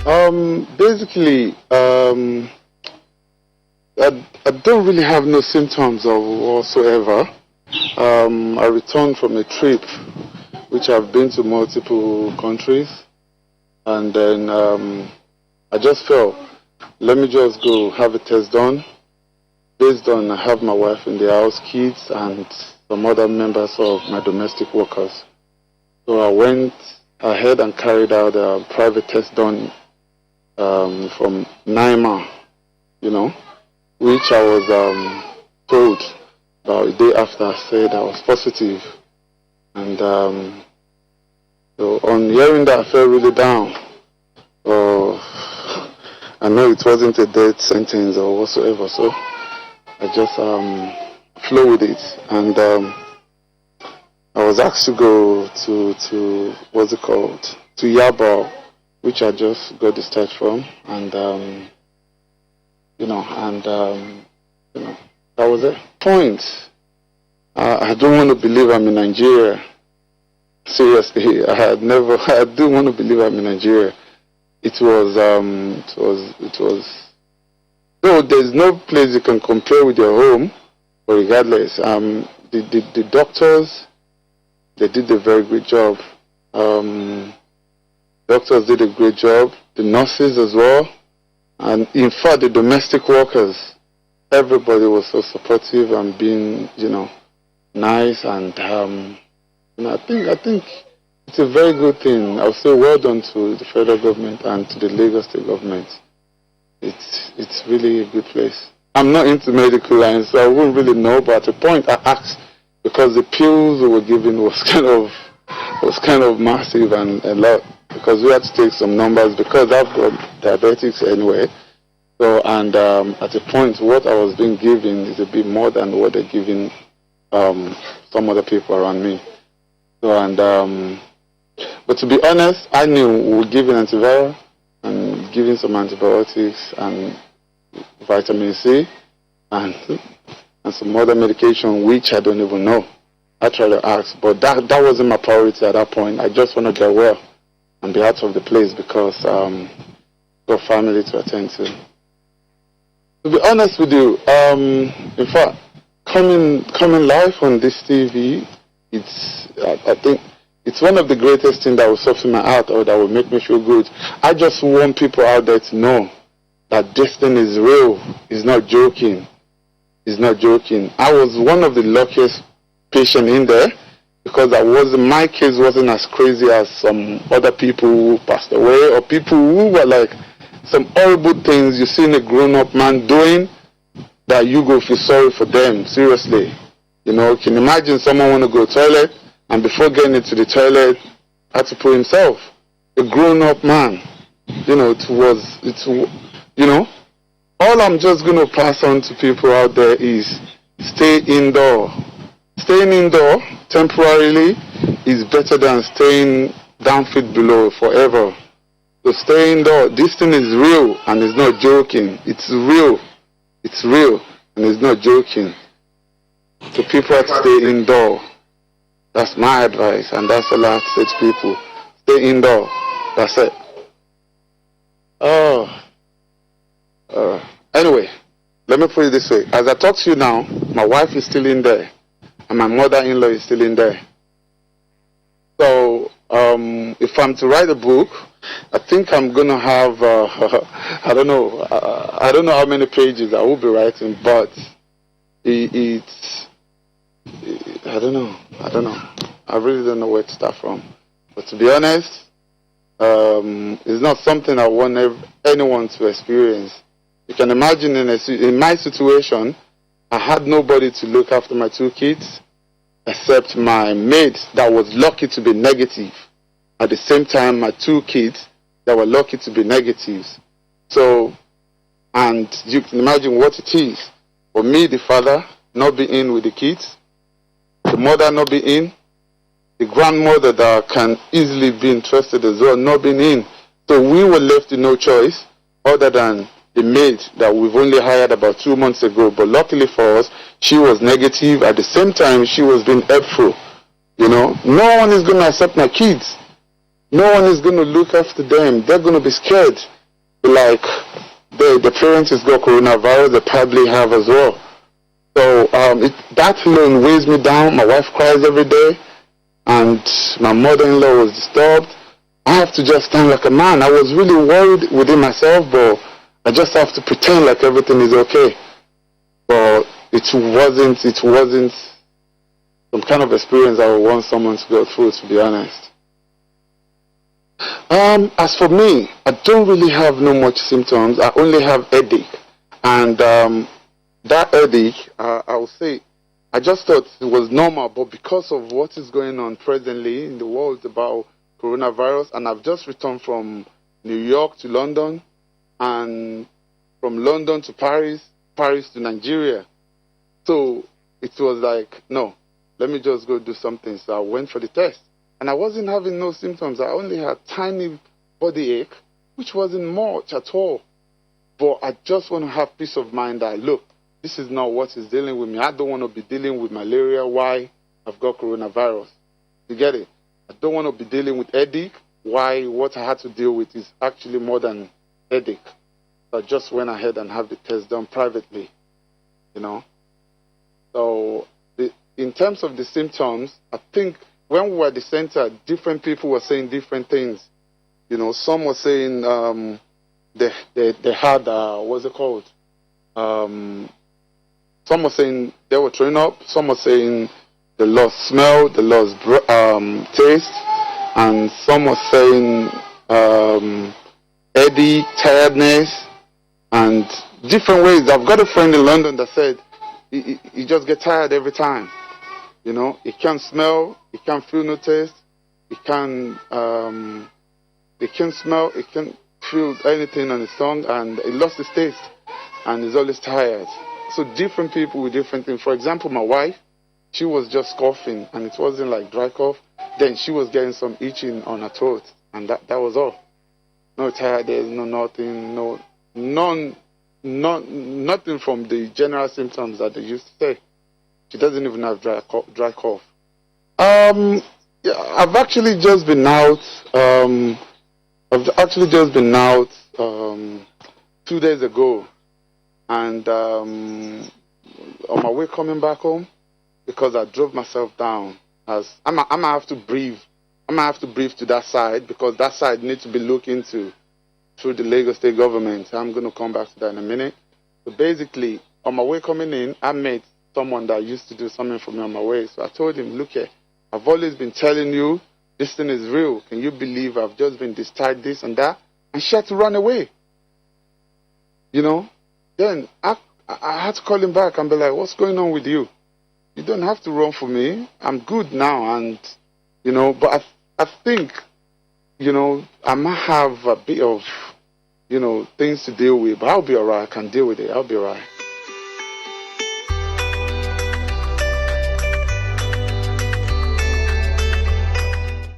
Basically, I don't really have no symptoms of whatsoever. I returned from a trip which I've been to multiple countries, and then I just felt, let me just go have a test done. Based on I have my wife in the house, kids, and some other members of my domestic workers. So I went ahead and carried out a private test done from NIMA, which I was told about a day after I said I was positive. And so on hearing that, I felt really down. I know it wasn't a death sentence or whatsoever, so I just flow with it. And I was asked to go to what's it called? To Yaba, which I just got discharged from, and that was it. Point. I don't want to believe I'm in Nigeria. Seriously, I do want to believe I'm in Nigeria. It was. No, there's no place you can compare with your home, but regardless, the doctors, they did a very good job. Doctors did a great job, the nurses as well, and in fact the domestic workers, everybody was so supportive and being, nice, and I think it's a very good thing. I'll say well done to the federal government and to the Lagos state government. It's really a good place. I'm not into medical lines, so I wouldn't really know, but at a point I asked, because the pills we were given was kind of massive and a lot, because we had to take some numbers because I've got diabetics anyway. So, and at a point what I was being given is a bit more than what they're giving some other people around me. So, and but to be honest, I knew we were giving antiviral and giving some antibiotics and vitamin C and some other medication which I don't even know. I tried to ask, but that wasn't my priority at that point. I just want to get well and be out of the place because got family to attend to. To be honest with you, in fact, coming live on this TV, I think it's one of the greatest things that will soften my heart or that will make me feel good. I just want people out there to know that this thing is real. It's not joking. It's not joking. I was one of the luckiest patients in there because my case wasn't as crazy as some other people who passed away or people who were like some horrible things you've seen a grown-up man doing that you go feel sorry for them. Seriously. Can you imagine someone want to go to the toilet and before getting into the toilet had to put himself? A grown-up man. All I'm just going to pass on to people out there is stay indoor. Staying indoor temporarily is better than staying down feet below forever. So stay indoor. This thing is real and it's not joking. It's real. It's real and it's not joking. So people have to stay indoor. That's my advice, and that's all I have to say to people. Stay indoor. That's it. Anyway, let me put it this way. As I talk to you now, my wife is still in there, and my mother-in-law is still in there. So, if I'm to write a book, I think I'm gonna have I don't know how many pages I will be writing, but it's I don't know. I really don't know where to start from. But to be honest, it's not something I want anyone to experience. You can imagine in my situation, I had nobody to look after my two kids except my maid that was lucky to be negative. At the same time, my two kids that were lucky to be negatives. So, and you can imagine what it is for me, the father, not be in with the kids, the mother not be in, the grandmother that can easily be interested as well not being in. So we were left with no choice other than the maid that we've only hired about 2 months ago. But luckily for us, she was negative. At the same time, she was being helpful. No one is going to accept my kids. No one is going to look after them. They're going to be scared. like the parents who's got coronavirus, they probably have as well. So that alone weighs me down. My wife cries every day, and my mother-in-law was disturbed. I have to just stand like a man. I was really worried within myself, but I just have to pretend like everything is okay. But it wasn't some kind of experience I would want someone to go through, to be honest. As for me, I don't really have no much symptoms. I only have headache, and that headache, I would say, I just thought it was normal, but because of what is going on presently in the world about coronavirus, and I've just returned from New York to London, and from London to Paris, Paris to Nigeria. So it was like, no, let me just go do something. So I went for the test, and I wasn't having no symptoms. I only had tiny body ache, which wasn't much at all. But I just want to have peace of mind that, look, this is not what is dealing with me. I don't want to be dealing with malaria. Why? I've got coronavirus. You get it? I don't want to be dealing with headache. Why? What I had to deal with is actually more than headache. So I just went ahead and have the test done privately, you know. So in terms of the symptoms, I think when we were at the center, different people were saying different things. You know, some were saying they had, what's it called? Some were saying they were throwing up. Some were saying they lost smell, they lost taste. And some were saying headache, tiredness, and different ways. I've got a friend in London that said he just gets tired every time. You know, he can't smell, he can't feel no taste, he can't smell, he can't feel anything on his tongue, and he lost his taste, and he's always tired. So different people with different things. For example, my wife, she was just coughing, and it wasn't like dry cough. Then she was getting some itching on her throat, and that was all. No tiredness, no nothing, nothing from the general symptoms that they used to say. She doesn't even have dry cough. Yeah, I've actually just been out. 2 days ago, and on my way coming back home, because I drove myself down, as I'm gonna have to breathe. I'm gonna have to breathe to that side, because that side needs to be looked into through the Lagos State government. I'm gonna come back to that in a minute. So basically, on my way coming in, I met someone that used to do something for me on my way. So I told him, look here, I've always been telling you this thing is real. Can you believe I've just been discharged this and that? And she had to run away. You know? Then I had to call him back and be like, what's going on with you? You don't have to run for me. I'm good now. And, you know, but I think, you know, I might have a bit of, you know, things to deal with, but I'll be all right. I can deal with it. I'll be all right.